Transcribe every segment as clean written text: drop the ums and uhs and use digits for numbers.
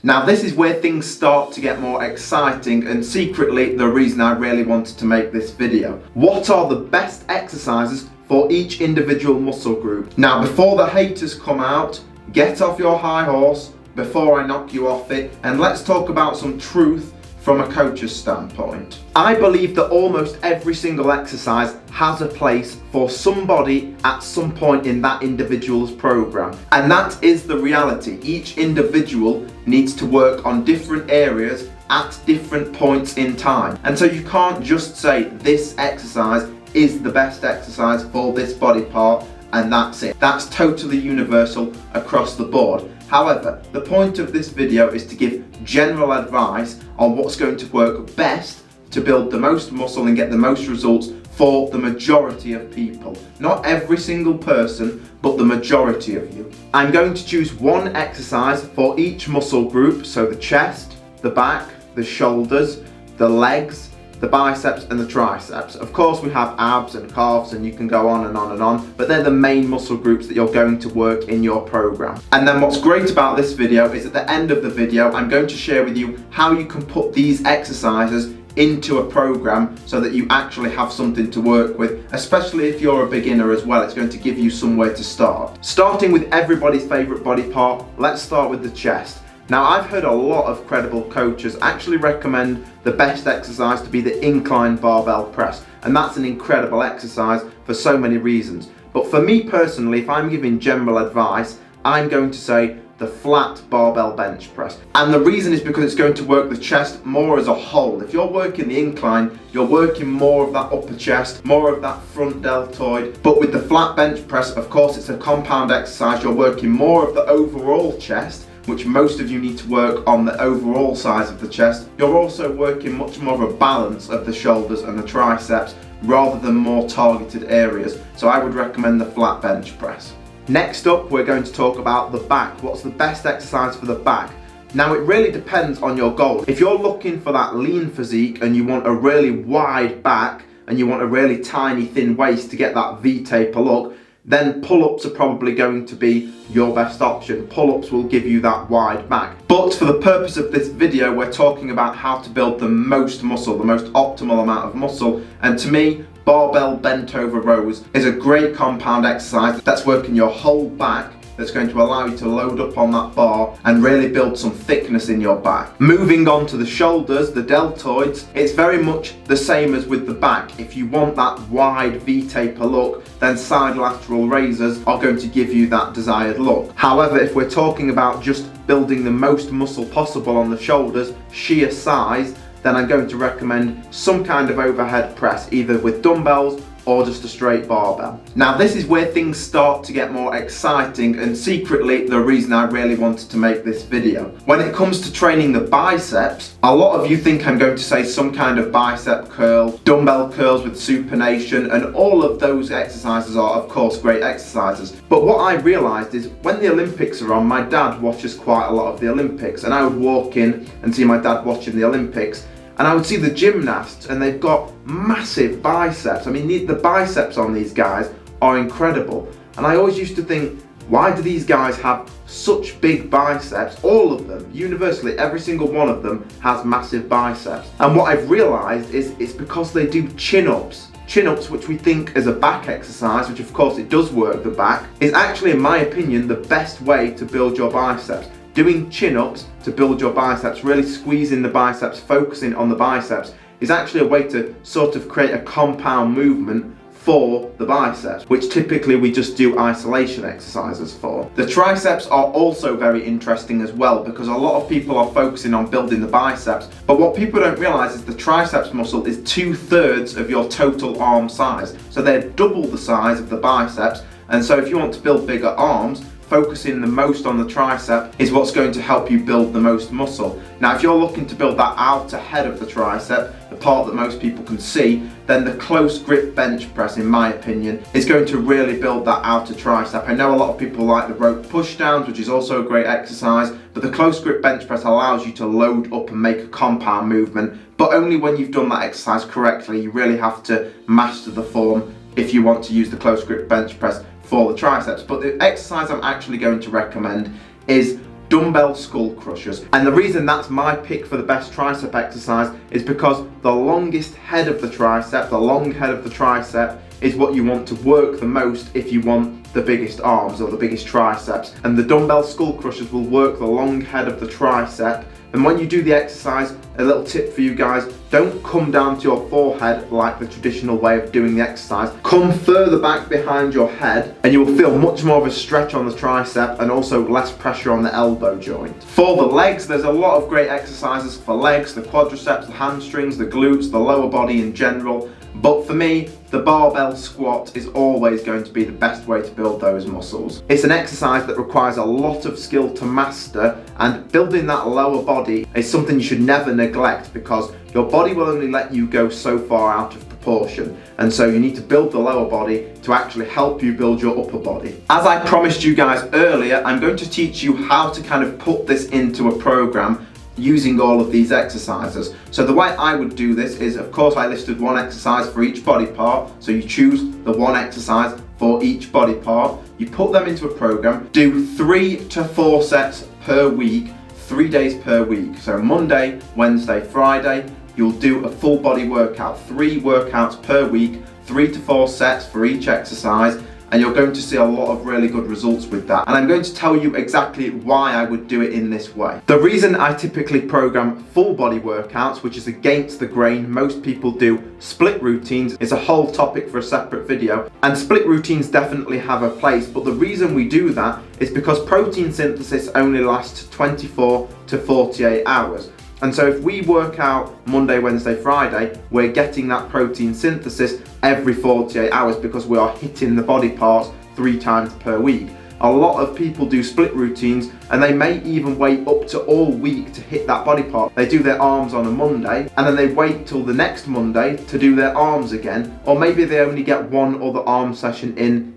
Now this is where things start to get more exciting, and secretly the reason I really wanted to make this video. What are the best exercises for each individual muscle group? Now before the haters come out, get off your high horse before I knock you off it, and let's talk about some truth from a coach's standpoint. I believe that almost every single exercise has a place for somebody at some point in that individual's program. And that is the reality. Each individual needs to work on different areas at different points in time. And so you can't just say this exercise is the best exercise for this body part and that's it. That's totally universal across the board. However, the point of this video is to give general advice on what's going to work best to build the most muscle and get the most results for the majority of people. Not every single person, but the majority of you. I'm going to choose one exercise for each muscle group, so the chest, the back, the shoulders, the legs, the biceps and the triceps. Of course we have abs and calves and you can go on and on and on, but they're the main muscle groups that you're going to work in your program. And then what's great about this video is at the end of the video I'm going to share with you how you can put these exercises into a program so that you actually have something to work with, especially if you're a beginner as well. It's going to give you somewhere to start. Starting with everybody's favorite body part, let's start with the chest. Now I've heard a lot of credible coaches actually recommend the best exercise to be the incline barbell press, and that's an incredible exercise for so many reasons. But for me personally, if I'm giving general advice, I'm going to say the flat barbell bench press. And the reason is because it's going to work the chest more as a whole. If you're working the incline, you're working more of that upper chest, more of that front deltoid. But with the flat bench press, of course, it's a compound exercise. You're working more of the overall chest, which most of you need to work on the overall size of the chest. You're also working much more of a balance of the shoulders and the triceps rather than more targeted areas. So I would recommend the flat bench press. Next up, we're going to talk about the back. What's the best exercise for the back? Now it really depends on your goal. If you're looking for that lean physique and you want a really wide back and you want a really tiny thin waist to get that V-taper look, then pull-ups are probably going to be your best option. Pull-ups will give you that wide back. But for the purpose of this video, we're talking about how to build the most muscle, the most optimal amount of muscle. And to me, barbell bent over rows is a great compound exercise that's working your whole back, that's going to allow you to load up on that bar and really build some thickness in your back. Moving on to the shoulders, the deltoids, it's very much the same as with the back. If you want that wide V-taper look, then side lateral raises are going to give you that desired look. However, if we're talking about just building the most muscle possible on the shoulders, sheer size, then I'm going to recommend some kind of overhead press, either with dumbbells or just a straight barbell. Now this is where things start to get more exciting, and secretly the reason I really wanted to make this video. When it comes to training the biceps, a lot of you think I'm going to say some kind of bicep curl, dumbbell curls with supination, and all of those exercises are of course great exercises. But what I realised is when the Olympics are on, my dad watches quite a lot of the Olympics, and I would walk in and see my dad watching the Olympics, and I would see the gymnasts and they've got massive biceps. I mean, the biceps on these guys are incredible. And I always used to think, why do these guys have such big biceps? All of them, universally, every single one of them has massive biceps. And what I've realized is it's because they do chin-ups. Chin-ups, which we think is a back exercise, which of course it does work the back, is actually, in my opinion, the best way to build your biceps. Doing chin-ups to build your biceps, really squeezing the biceps, focusing on the biceps, is actually a way to sort of create a compound movement for the biceps, which typically we just do isolation exercises for. The triceps are also very interesting as well, because a lot of people are focusing on building the biceps, but what people don't realize is the triceps muscle is 2/3 of your total arm size. So they're double the size of the biceps, and so if you want to build bigger arms, focusing the most on the tricep is what's going to help you build the most muscle. Now if you're looking to build that outer head of the tricep, the part that most people can see, then the close grip bench press, in my opinion, is going to really build that outer tricep. I know a lot of people like the rope push downs, which is also a great exercise, but the close grip bench press allows you to load up and make a compound movement, but only when you've done that exercise correctly. You really have to master the form if you want to use the close grip bench press for the triceps. But the exercise I'm actually going to recommend is dumbbell skull crushers. And the reason that's my pick for the best tricep exercise is because the longest head of the tricep, the long head of the tricep, is what you want to work the most if you want the biggest arms or the biggest triceps. And the dumbbell skull crushers will work the long head of the tricep. And when you do the exercise, a little tip for you guys, don't come down to your forehead like the traditional way of doing the exercise. Come further back behind your head and you will feel much more of a stretch on the tricep and also less pressure on the elbow joint. For the legs, there's a lot of great exercises for legs, the quadriceps, the hamstrings, the glutes, the lower body in general. But for me, the barbell squat is always going to be the best way to build those muscles. It's an exercise that requires a lot of skill to master, and building that lower body is something you should never neglect because your body will only let you go so far out of proportion. And so you need to build the lower body to actually help you build your upper body. As I promised you guys earlier, I'm going to teach you how to kind of put this into a program using all of these exercises. So the way I would do this is, of course, I listed one exercise for each body part. So you choose the one exercise for each body part, you put them into a program, do 3 to 4 sets per week, 3 days per week. So Monday, Wednesday, Friday, you'll do a full body workout, 3 workouts per week, 3 to 4 sets for each exercise, and you're going to see a lot of really good results with that. And I'm going to tell you exactly why I would do it in this way. The reason I typically program full body workouts, which is against the grain, most people do split routines, is a whole topic for a separate video. And split routines definitely have a place, but the reason we do that is because protein synthesis only lasts 24 to 48 hours. And so if we work out Monday, Wednesday, Friday, we're getting that protein synthesis every 48 hours because we are hitting the body parts 3 times per week. A lot of people do split routines and they may even wait up to all week to hit that body part. They do their arms on a Monday and then they wait till the next Monday to do their arms again, or maybe they only get one other arm session in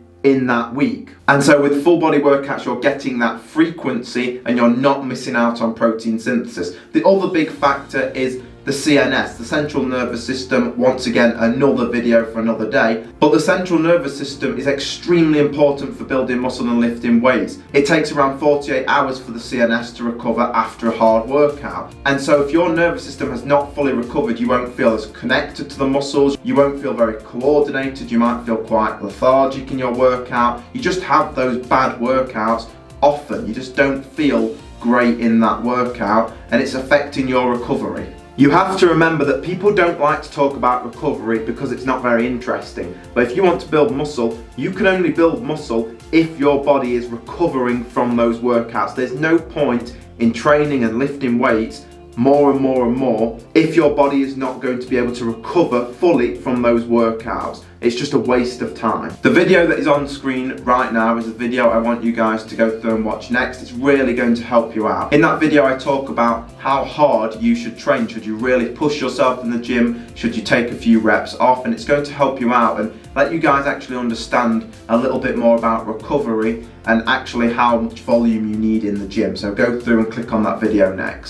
that week. And so with full body workouts, you're getting that frequency and you're not missing out on protein synthesis. The other big factor is the CNS, the central nervous system. Once again, another video for another day. But the central nervous system is extremely important for building muscle and lifting weights. It takes around 48 hours for the CNS to recover after a hard workout. And so if your nervous system has not fully recovered, you won't feel as connected to the muscles, you won't feel very coordinated, you might feel quite lethargic in your workout. You just have those bad workouts often. You just don't feel great in that workout and it's affecting your recovery. You have to remember that people don't like to talk about recovery because it's not very interesting. But if you want to build muscle, you can only build muscle if your body is recovering from those workouts. There's no point in training and lifting weights more and more and more if your body is not going to be able to recover fully from those workouts. It's just a waste of time. The video that is on screen right now is a video I want you guys to go through and watch next. It's really going to help you out. In that video I talk about how hard you should train. Should you really push yourself in the gym? Should you take a few reps off? And it's going to help you out and let you guys actually understand a little bit more about recovery and actually how much volume you need in the gym. So go through and click on that video next.